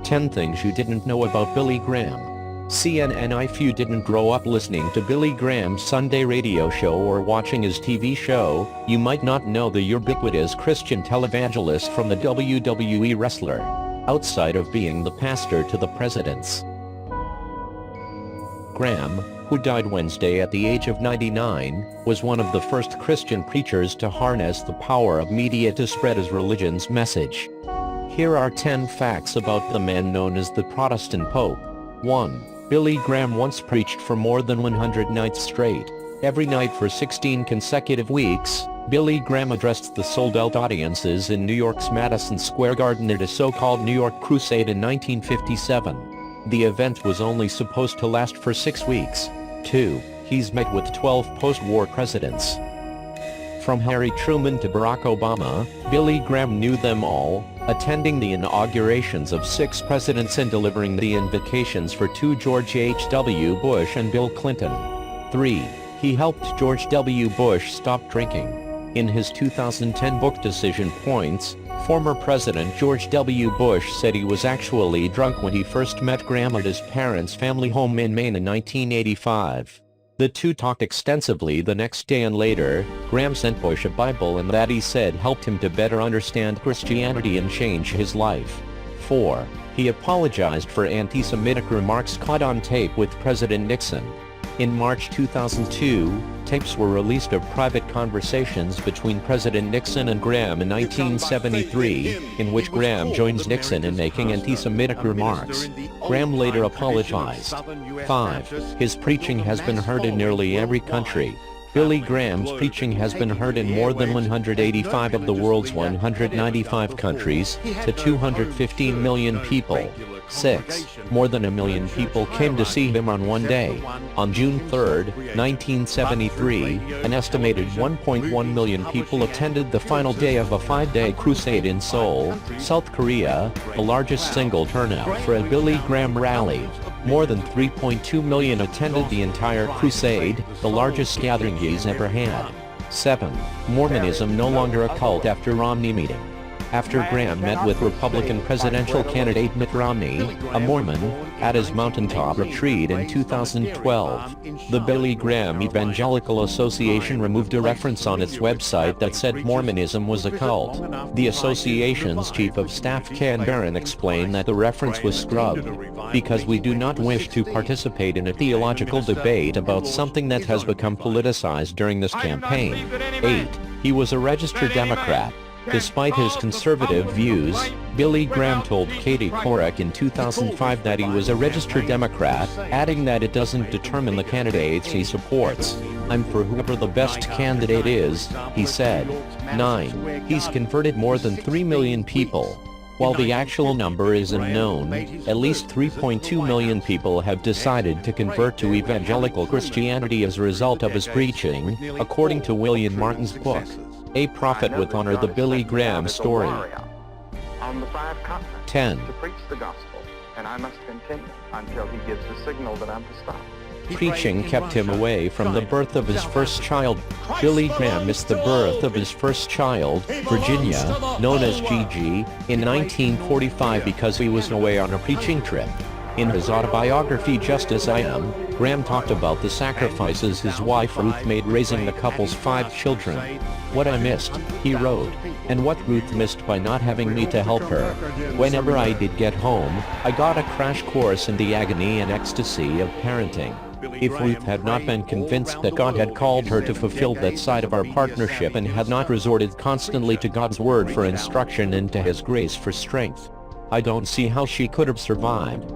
10 Things You Didn't Know About Billy Graham. CNN. If you didn't grow up listening to Billy Graham's Sunday radio show or watching his TV show, you might not know the ubiquitous Christian televangelist from the WWE wrestler, outside of being the pastor to the presidents. Graham, who died Wednesday at the age of 99, was one of the first Christian preachers to harness the power of media to spread his religion's message. Here are 10 facts about the man known as the Protestant Pope. 1. Billy Graham once preached for more than 100 nights straight. Every night for 16 consecutive weeks, Billy Graham addressed the sold-out audiences in New York's Madison Square Garden at a so-called New York Crusade in 1957. The event was only supposed to last for 6 weeks. 2. He's met with 12 post-war presidents. From Harry Truman to Barack Obama, Billy Graham knew them all, attending the inaugurations of 6 presidents and delivering the invitations for 2 George H.W. Bush and Bill Clinton. 3. He helped George W. Bush stop drinking. In his 2010 book Decision Points, former President George W. Bush said he was actually drunk when he first met Graham at his parents' family home in Maine in 1985. The two talked extensively the next day, and later, Graham sent Bush a Bible and that he said helped him to better understand Christianity and change his life. 4. He apologized for anti-Semitic remarks caught on tape with President Nixon. In March 2002, tapes were released of private conversations between President Nixon and Graham in 1973, in which Graham joins Nixon in making anti-Semitic remarks. Graham later apologized. 5. His preaching has been heard in nearly every country. Billy Graham's preaching has been heard in more than 185 of the world's 195 countries, to 215 million people. 6. More than 1 million people came to see him on one day. On June 3, 1973, an estimated 1.1 million people attended the final day of a 5-day crusade in Seoul, South Korea, the largest single turnout for a Billy Graham rally. More than 3.2 million attended the entire crusade, the largest gathering he's ever had. 7. Mormonism no longer a cult after Romney meeting. After Graham met with Republican presidential candidate Mitt Romney, a Mormon, at his mountaintop retreat in 2012, the Billy Graham Evangelical Association removed a reference on its website that said Mormonism was a cult. The association's chief of staff Ken Barron explained that the reference was scrubbed, because we do not wish to participate in a theological debate about something that has become politicized during this campaign. 8. He was a registered Democrat. Despite his conservative views, Billy Graham told Katie Couric in 2005 that he was a registered Democrat, adding that it doesn't determine the candidates he supports. "I'm for whoever the best candidate is," he said. 9. He's converted more than 3 million people. While the actual number is unknown, at least 3.2 million people have decided to convert to evangelical Christianity as a result of his preaching, according to William Martin's book, A Prophet with Honor: The Billy Graham Story. 10. To preach the gospel, and I must continue until he gives the signal that I'm to stop. Preaching kept him away from the birth of his first child. Billy Graham missed the birth of his first child, Virginia, known as Gigi, in 1945 because he was away on a preaching trip. In his autobiography Just As I Am, Graham talked about the sacrifices his wife Ruth made raising the couple's 5 children. "What I missed," he wrote, "and what Ruth missed by not having me to help her. Whenever I did get home, I got a crash course in the agony and ecstasy of parenting. If Ruth had not been convinced that God had called her to fulfill that side of our partnership and had not resorted constantly to God's word for instruction and to His grace for strength, I don't see how she could have survived."